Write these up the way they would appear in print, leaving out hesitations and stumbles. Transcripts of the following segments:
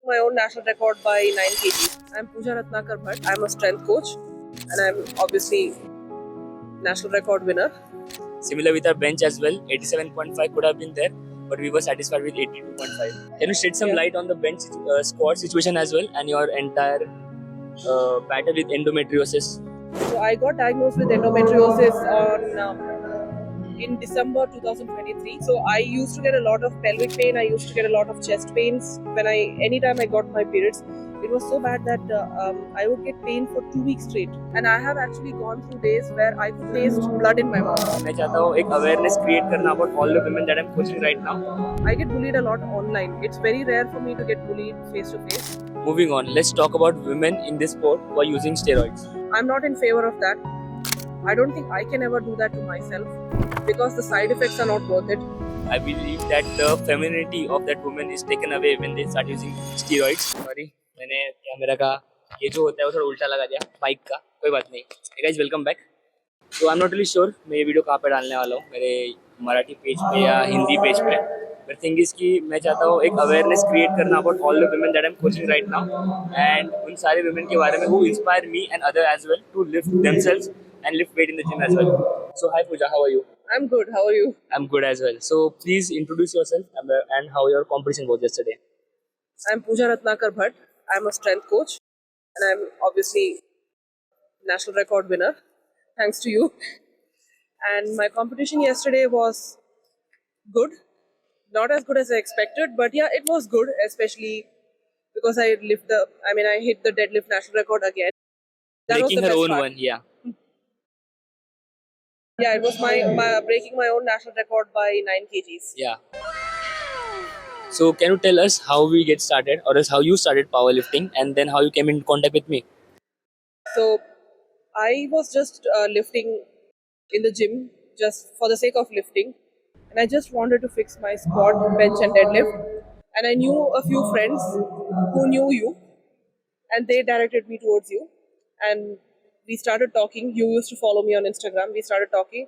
My own national record by 9 kgs. I'm Pooja Ratnakar Bhatt. I'm a strength coach and I'm obviously national record winner. Similar with our bench as well, 87.5 could have been there, but we were satisfied with 82.5. Can you shed some light on the bench squat situation as well and your entire battle with endometriosis? So I got diagnosed with endometriosis in December 2023. So I used to get a lot of pelvic pain. I used to get a lot of chest pains anytime I got my periods. It was so bad that I would get pain for 2 weeks straight. And I have actually gone through days where I could taste blood in my mouth. मैं चाहता हूँ एक awareness create करना about all the women that I'm coaching right now. I get bullied a lot online. It's very rare for me to get bullied face to face. Moving on, let's talk about women in this sport who are using steroids. I'm not in favor of that. I don't think I can ever do that to myself because the side effects are not worth it. I believe that the femininity of that woman is taken away when they start using steroids. Sorry, मैंने camera का ये जो होता है वो थोड़ा उल्टा लगा दिया माइक का, कोई बात नहीं. Hey guys, welcome back. So I'm not really sure मैं ये वीडियो कहाँ पे डालने वाला हूँ, मेरे मराठी पेज पे या हिंदी पेज पे. But thing is कि मैं चाहता हूँ एक awareness create करना about all the women that I'm coaching right now and उन सारे women के बारे में who inspire me and other as well to lift themselves and lift weight in the gym as well. So hi Pooja, how are you? I'm good. How are you? I'm good as well. So please introduce yourself and how your competition was yesterday. I'm Pooja Ratnakar Bhatt. I'm a strength coach and I'm obviously national record winner, thanks to you. And my competition yesterday was good. Not as good as I expected, but yeah, it was good, especially because I hit the deadlift national record again. That was Breaking the her best own part. one, yeah. Yeah, it was my breaking my own national record by 9 kgs. Yeah. So can you tell us how we get started or else how you started powerlifting and then how you came in contact with me? So I was just lifting in the gym just for the sake of lifting, and I just wanted to fix my squat, bench, and deadlift. And I knew a few friends who knew you, and they directed me towards you. And we started talking. You used to follow me on Instagram. We started talking,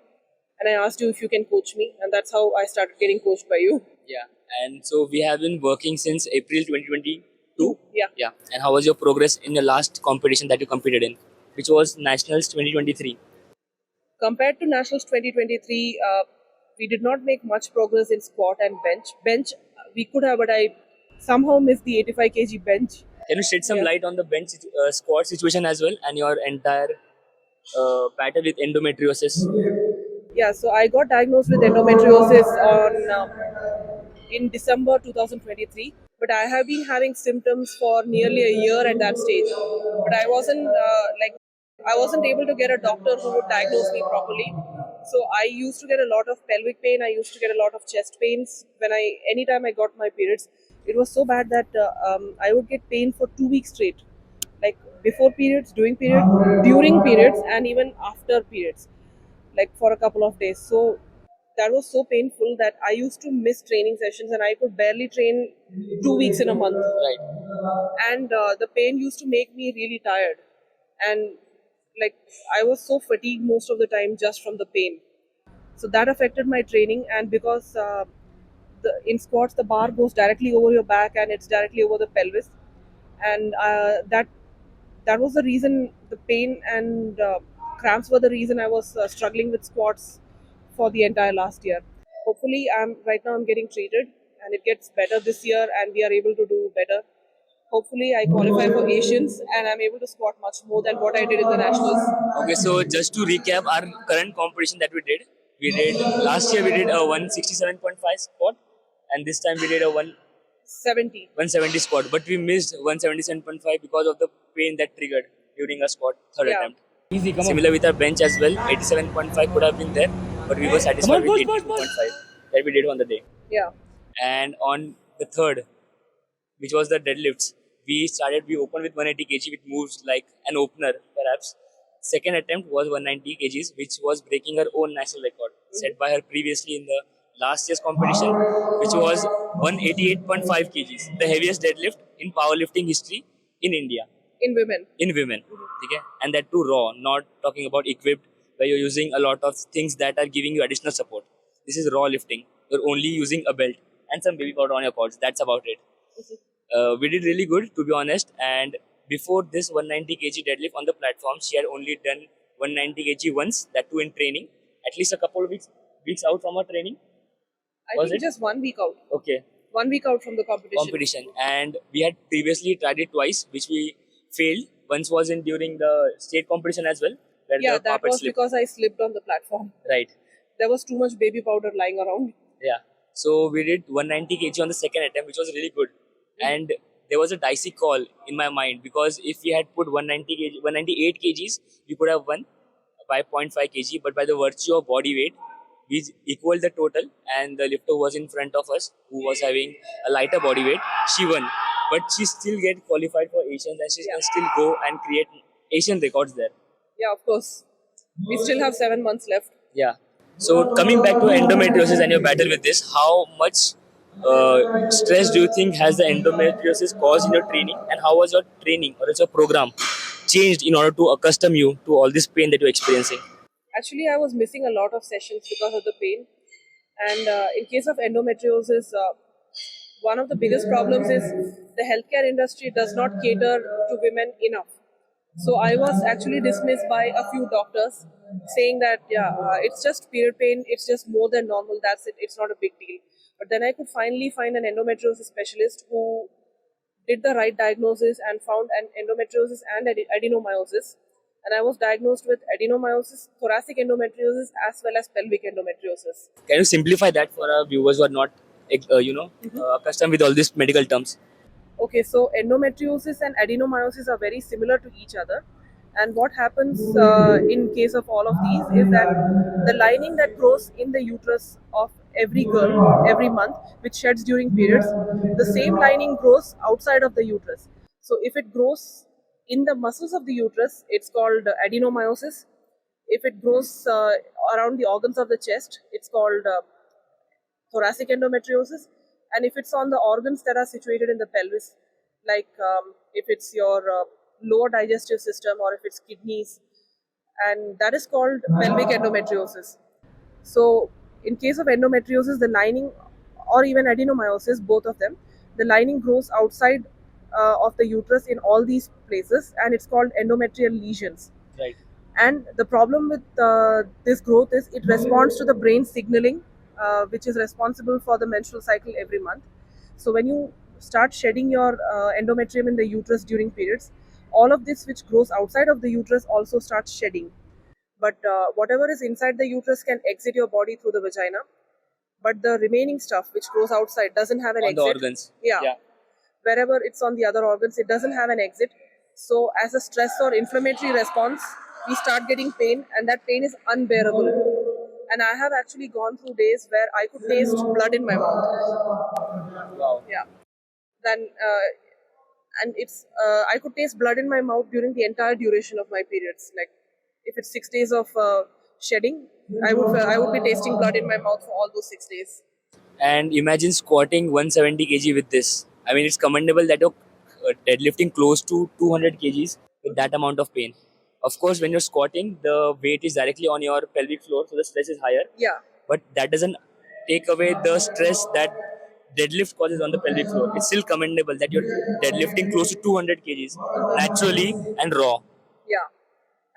and I asked you if you can coach me, and that's how I started getting coached by you. Yeah. And so we have been working since April 2022. Yeah. Yeah. And how was your progress in the last competition that you competed in, which was Nationals 2023? Compared to Nationals 2023, we did not make much progress in squat and bench. Bench, we could have, but I somehow missed the 85 kg bench. Can you shed some Yeah. light on the bench squat situation as well and your entire battle with endometriosis? Yeah, so I got diagnosed with endometriosis in December 2023, but I have been having symptoms for nearly a year at that stage. But I wasn't able to get a doctor who would diagnose me properly. So I used to get a lot of pelvic pain. I used to get a lot of chest pains anytime I got my periods. It was so bad that I would get pain for 2 weeks straight, like before periods, during periods, and even after periods, like for a couple of days. So that was so painful that I used to miss training sessions and I could barely train 2 weeks in a month. Right. And the pain used to make me really tired. And like I was so fatigued most of the time just from the pain. So that affected my training. And because in squats, the bar goes directly over your back and it's directly over the pelvis. And that was the reason the pain and cramps were the reason I was struggling with squats for the entire last year. Hopefully, I'm getting treated and it gets better this year and we are able to do better. Hopefully, I qualify for Asians and I'm able to squat much more than what I did in the nationals. Okay, so just to recap our current competition that we did last year we did a 167.5 squat and this time we did a 70. 170 squat, but we missed 177.5 because of the pain that triggered during a squat third Yeah. attempt. Easy, come Similar with our bench as well, 87.5 could have been there, but we were satisfied with 82.5 that we did on the day. Yeah. And on the third, which was the deadlifts, we opened with 180 kg with moves like an opener perhaps. Second attempt was 190 kgs, which was breaking her own national record set by her previously in the last year's competition, which was 188.5 kgs, the heaviest deadlift in powerlifting history in India. In women. In women, okay? And that too raw, not talking about equipped, where you're using a lot of things that are giving you additional support. This is raw lifting. You're only using a belt and some baby powder on your quads. That's about it. We did really good, to be honest. And before this 190 kg deadlift on the platform, she had only done 190 kg once, that too in training, at least a couple of weeks out from her training. I Was think it? just 1 week out. Okay. 1 week out from the competition. Competition. And we had previously tried it twice, which we failed. Once was in during the state competition as well, where Yeah, the that carpet was slipped. because I slipped on the platform. Right. There was too much baby powder lying around. Yeah. So we did 190 kg on the second attempt, which was really good. And there was a dicey call in my mind, because if we had put 190 kg, 198 kgs, we could have won by 0.5 kg. But by the virtue of body weight, we equaled the total, and the lifter was in front of us, who was having a lighter body weight. She won, but she still get qualified for Asians, and she Yeah. can still go and create Asian records there. Yeah, of course. We still have 7 months left. Yeah. So coming back to endometriosis and your battle with this, how much stress do you think has the endometriosis caused in your training, and how was your training or is your program changed in order to accustom you to all this pain that you're experiencing? Actually, I was missing a lot of sessions because of the pain. And in case of endometriosis, one of the biggest problems is the healthcare industry does not cater to women enough. So I was actually dismissed by a few doctors saying that, yeah, it's just period pain, it's just more than normal, that's it, it's not a big deal. But then I could finally find an endometriosis specialist who did the right diagnosis and found an endometriosis and adenomyosis. And I was diagnosed with adenomyosis, thoracic endometriosis, as well as pelvic endometriosis. Can you simplify that for our viewers who are not, accustomed with all these medical terms? Okay, so endometriosis and adenomyosis are very similar to each other. And what happens in case of all of these is that the lining that grows in the uterus of every girl every month, which sheds during periods, the same lining grows outside of the uterus. So if it grows in the muscles of the uterus, it's called adenomyosis. If it grows around the organs of the chest, it's called thoracic endometriosis. And if it's on the organs that are situated in the pelvis, like if it's your lower digestive system or if it's kidneys, and that is called pelvic endometriosis. So, in case of endometriosis, the lining, or even adenomyosis, both of them, the lining grows outside of the uterus in all these places, and it's called endometrial lesions. Right. And the problem with this growth is it responds to the brain signaling, which is responsible for the menstrual cycle every month. So when you start shedding your endometrium in the uterus during periods, all of this which grows outside of the uterus also starts shedding. But whatever is inside the uterus can exit your body through the vagina. But the remaining stuff which grows outside doesn't have an On the exit. organs. Yeah. Yeah. Wherever it's on the other organs, it doesn't have an exit. So, as a stress or inflammatory response, we start getting pain, and that pain is unbearable. And I have actually gone through days where I could taste blood in my mouth. Wow. Yeah. Then, and it's I could taste blood in my mouth during the entire duration of my periods. Like, if it's 6 days of shedding, I would be tasting blood in my mouth for all those 6 days. And imagine squatting 170 kg with this. I mean, it's commendable that you're deadlifting close to 200 kgs with that amount of pain. Of course, when you're squatting, the weight is directly on your pelvic floor, so the stress is higher. Yeah. But that doesn't take away the stress that deadlift causes on the pelvic floor. It's still commendable that you're deadlifting close to 200 kgs naturally and raw. Yeah.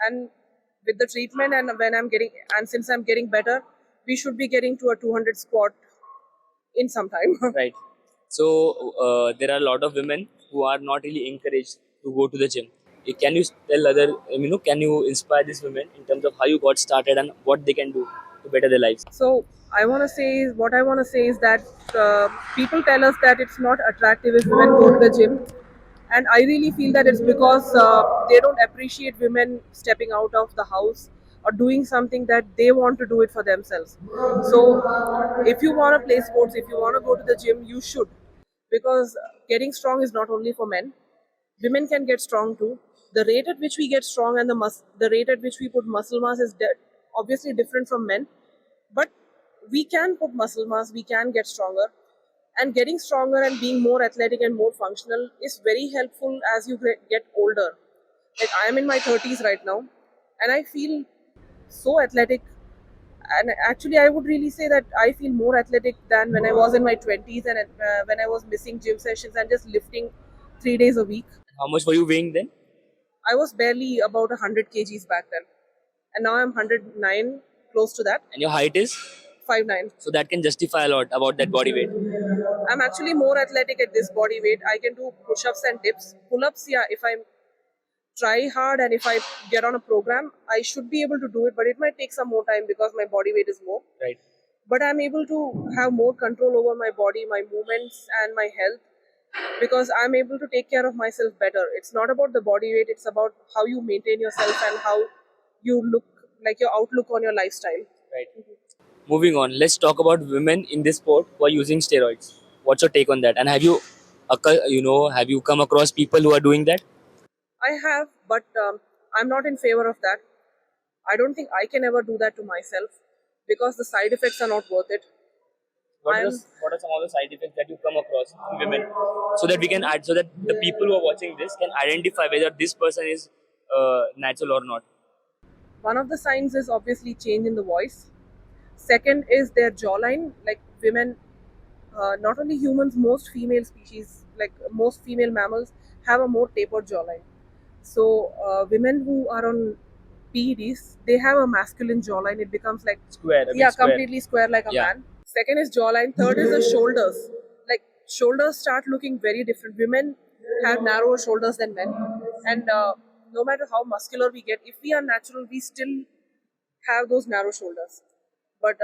And with the treatment, and since I'm getting better, we should be getting to a 200 squat in some time. Right. So there are a lot of women who are not really encouraged to go to the gym. Can you tell can you inspire these women in terms of how you got started and what they can do to better their lives? So I want to say is that people tell us that it's not attractive if women go to the gym, and I really feel that it's because they don't appreciate women stepping out of the house or doing something that they want to do it for themselves. So if you want to play sports, if you want to go to the gym, you should, because getting strong is not only for men. Women can get strong too. The rate at which we get strong and the rate at which we put muscle mass is obviously different from men, but we can put muscle mass, we can get stronger, and getting stronger and being more athletic and more functional is very helpful as you get older. Like, I am in my 30s right now, and I feel so athletic And actually, I would really say that I feel more athletic than when I was in my 20s and when I was missing gym sessions and just lifting 3 days a week. How much were you weighing then? I was barely about 100 kgs back then, and now I'm 109, close to that, And your height is? 5'9". So that can justify a lot about that body weight. I'm actually more athletic at this body weight. I can do push-ups and dips. Pull-ups, yeah, if I try hard and if I get on a program, I should be able to do it, but it might take some more time because my body weight is more. Right. But I'm able to have more control over my body, my movements, and my health because I'm able to take care of myself better. It's not about the body weight, it's about how you maintain yourself and how you look, like your outlook on your lifestyle. Right. Moving on, let's talk about women in this sport who are using steroids. What's your take on that? And have you, have you come across people who are doing that? I have, but I'm not in favor of that. I don't think I can ever do that to myself because the side effects are not worth it. I'm What are some of the side effects that you come across in women, so that we can add, so that the people who are watching this can identify whether this person is natural or not. One of the signs is obviously change in the voice. Second is their jawline. Like women, not only humans, most female species, like most female mammals, have a more tapered jawline. So women who are on PEDs, they have a masculine jawline. It becomes like, Square, a bit yeah, square. completely square like a Yeah. man. Second is jawline. Third is the shoulders. Like shoulders start looking very different. Women have narrower shoulders than men, and no matter how muscular we get, if we are natural, we still have those narrow shoulders. But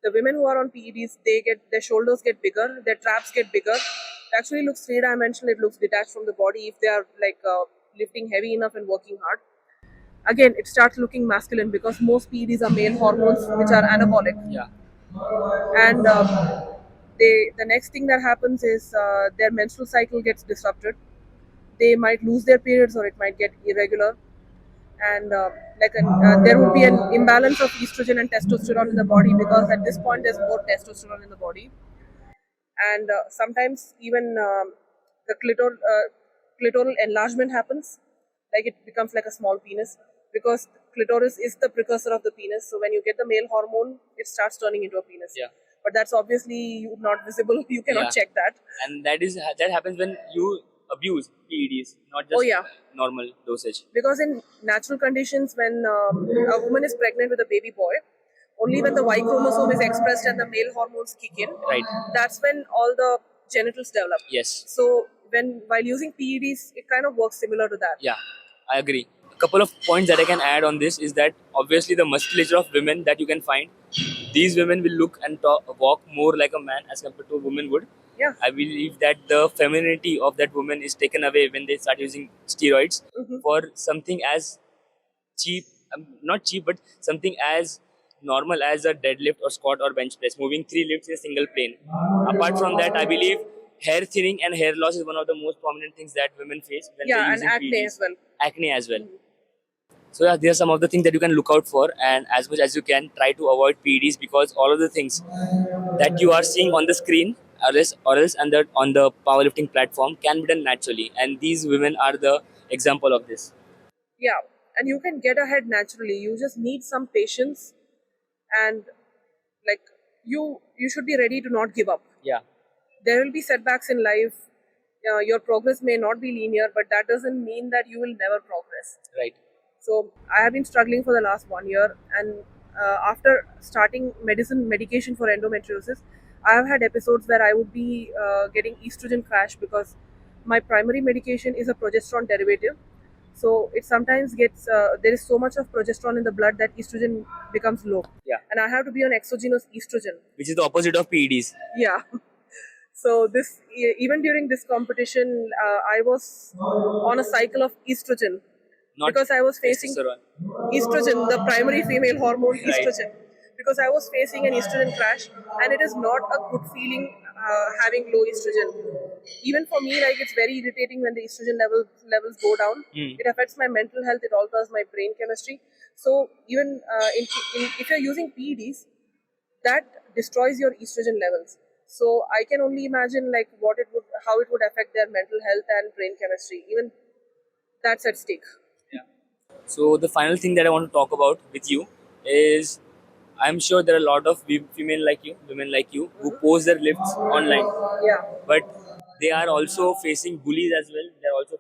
the women who are on PEDs, they get their shoulders get bigger, their traps get bigger. It actually looks three dimensional. It looks detached from the body if they are like lifting heavy enough and working hard. Again, it starts looking masculine because most PEDs are male hormones which are anabolic, Yeah. and the next thing that happens is their menstrual cycle gets disrupted. They might lose their periods or it might get irregular, and there would be an imbalance of estrogen and testosterone in the body because at this point there's more testosterone in the body, and sometimes even clitoral enlargement happens, like it becomes like a small penis because clitoris is the precursor of the penis. So when you get the male hormone, it starts turning into a penis. Yeah. But that's obviously not visible. You cannot Yeah. check that. And that happens when you abuse PEDs, not Oh just yeah, normal dosage. because in natural conditions, when a woman is pregnant with a baby boy, only when the Y chromosome is expressed and the male hormones kick in, Right. that's when all the genitals develop. Yes. So while using PEDs, it kind of works similar to that. Yeah, I agree. A couple of points that I can add on this is that obviously the musculature of women that you can find, these women will look and walk more like a man as compared to a woman would. Yeah. I believe that the femininity of that woman is taken away when they start using steroids for something as cheap, not cheap, but something as normal as a deadlift or squat or bench press, moving three lifts in a single plane. Apart from that, I believe hair thinning and hair loss is one of the most prominent things that women face when they're Yeah, and using acne PEDs. as well. Acne as well. So yeah, there are some of the things that you can look out for, and as much as you can, try to avoid PEDs because all of the things that you are seeing on the screen or else and that on the powerlifting platform can be done naturally, and these women are the example of this. Yeah, and you can get ahead naturally. You just need some patience, and like you should be ready to not give up. Yeah. There will be setbacks in life. Your progress may not be linear, but that doesn't mean that you will never progress. Right. So I have been struggling for the last 1 year, and after starting medication for endometriosis, I have had episodes where I would be getting estrogen crash because my primary medication is a progesterone derivative. So it sometimes gets there is so much of progesterone in the blood that estrogen becomes low, Yeah. and I have to be on exogenous estrogen. Which is the opposite of PEDs. Yeah. So even during this competition, I was on a cycle of estrogen Not because I was facing testosterone. estrogen, the primary female hormone Right. estrogen, because I was facing an estrogen crash, and it is not a good feeling having low estrogen. Even for me, like it's very irritating when the estrogen levels go down. It affects my mental health. It alters my brain chemistry. So even if you're using PEDs, that destroys your estrogen levels. So I can only imagine like how it would affect their mental health and brain chemistry. Even that's at stake. So the final thing that I want to talk about with you is I'm sure there are a lot of female like you, women like you, who post their lifts online, Yeah. but they are also facing bullies as well. They are also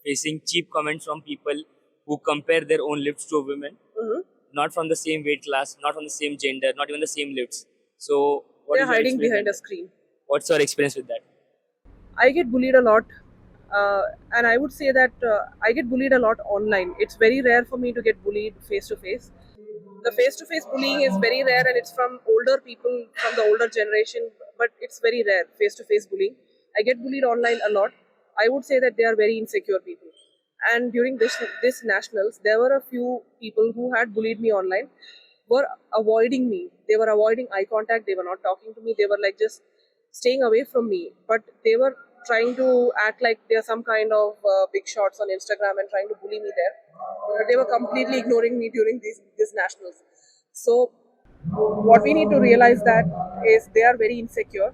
facing cheap comments from people who compare their own lifts to women, Hmm. not from the same weight class, not from the same gender, not even the same lifts. So, what They're is your hiding experience behind with a that? screen. What's your experience with that? I get bullied a lot, and I would say that I get bullied a lot online. It's very rare for me to get bullied face to face. The face to face bullying is very rare, and it's from older people from the older generation, but it's very rare face to face bullying. I get bullied online a lot. I would say that they are very insecure people. And during this nationals, there were a few people who had bullied me online, were avoiding me. They were avoiding eye contact. They were not talking to me. They were like just staying away from me. But they were trying to act like they're some kind of big shots on Instagram and trying to bully me there. But they were completely ignoring me during these nationals. So what we need to realize that is they are very insecure,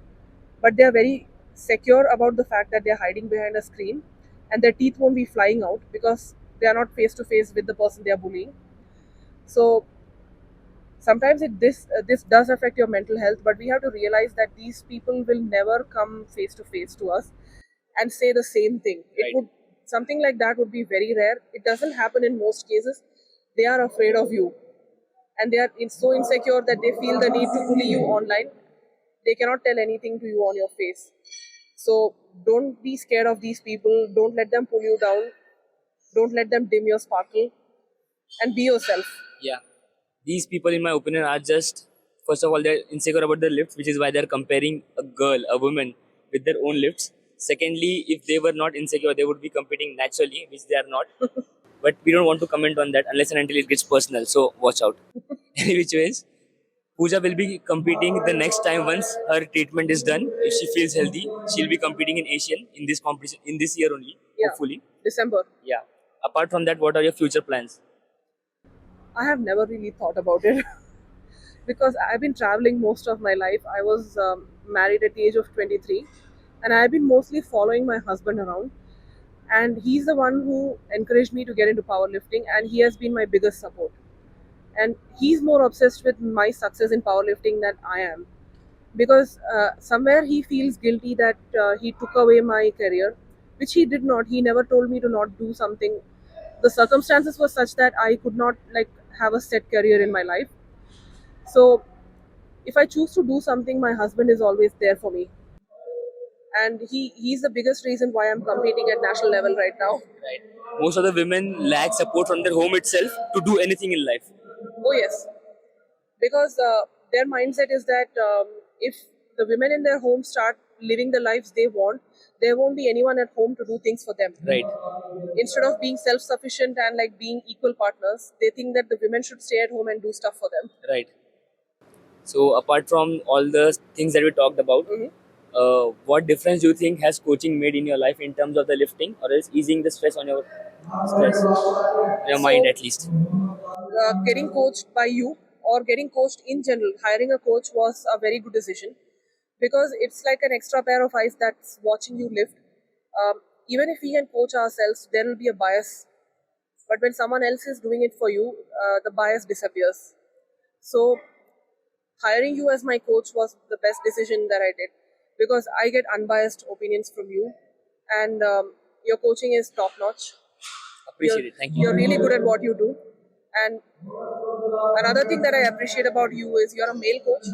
but they are very secure about the fact that they are hiding behind a screen, and their teeth won't be flying out because they are not face to face with the person they are bullying. So sometimes this does affect your mental health, but we have to realize that these people will never come face to face to us and say the same thing. It Right. would Something like that would be very rare. It doesn't happen in most cases. They are afraid of you, and they are so insecure that they feel the need to bully you online. They cannot tell anything to you on your face. So don't be scared of these people. Don't let them pull you down. Don't let them dim your sparkle, and be yourself. Yeah. These people, in my opinion, are just, first of all, they're insecure about their lifts, which is why they're comparing a girl, a woman, with their own lifts. Secondly, if they were not insecure, they would be competing naturally, which they are not. But we don't want to comment on that unless and until it gets personal. So watch out. Any which ways, Pooja will be competing the next time once her treatment is done. If she feels healthy, she'll be competing in Asian in this competition in this year only, Yeah, hopefully. December. Yeah. Apart from that, what are your future plans? I have never really thought about it because I've been traveling most of my life. I was married at the age of 23, and I've been mostly following my husband around. And he's the one who encouraged me to get into powerlifting, and he has been my biggest support. And he's more obsessed with my success in powerlifting than I am, because somewhere he feels guilty that he took away my career, which he did not. He never told me to not do something. The circumstances were such that I could not like have a set career in my life. So if I choose to do something, my husband is always there for me, and he's the biggest reason why I'm competing at national level right now. Right. Most of the women lack support from their home itself to do anything in life. Oh yes, because their mindset is that if the women in their home start living the lives they want, there won't be anyone at home to do things for them. Right. Instead of being self-sufficient and like being equal partners, they think that the women should stay at home and do stuff for them. Right. So apart from all the things that we talked about, Mhm. what difference do you think has coaching made in your life in terms of the lifting, or else easing the stress on your stress, your mind So at least? getting coached by you or getting coached in general, hiring a coach was a very good decision, because it's like an extra pair of eyes that's watching you lift. Even if we can coach ourselves, there will be a bias. But when someone else is doing it for you, the bias disappears. So hiring you as my coach was the best decision that I did, because I get unbiased opinions from you, and your coaching is top notch. You're Appreciate it. Thank you're you. really good at what you do, and another thing that I appreciate about you is you're a male coach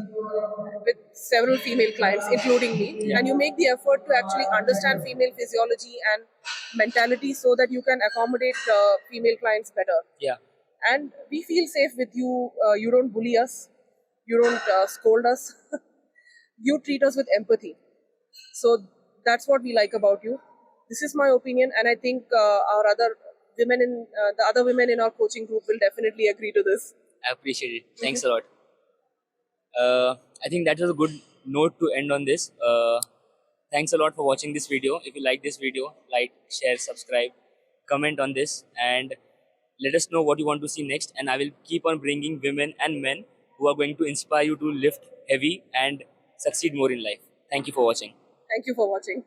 with several female clients, including me, Yeah. and you make the effort to actually understand female physiology and mentality so that you can accommodate female clients better. Yeah. And we feel safe with you. You don't bully us, you don't scold us, you treat us with empathy. So that's what we like about you. This is my opinion, and I think our other women in the other women in our coaching group will definitely agree to this. I appreciate it. Thanks a lot. I think that was a good note to end on this. Thanks a lot for watching this video. If you like this video, like, share, subscribe, comment on this, and let us know what you want to see next. And I will keep on bringing women and men who are going to inspire you to lift heavy and succeed more in life. Thank you for watching. Thank you for watching.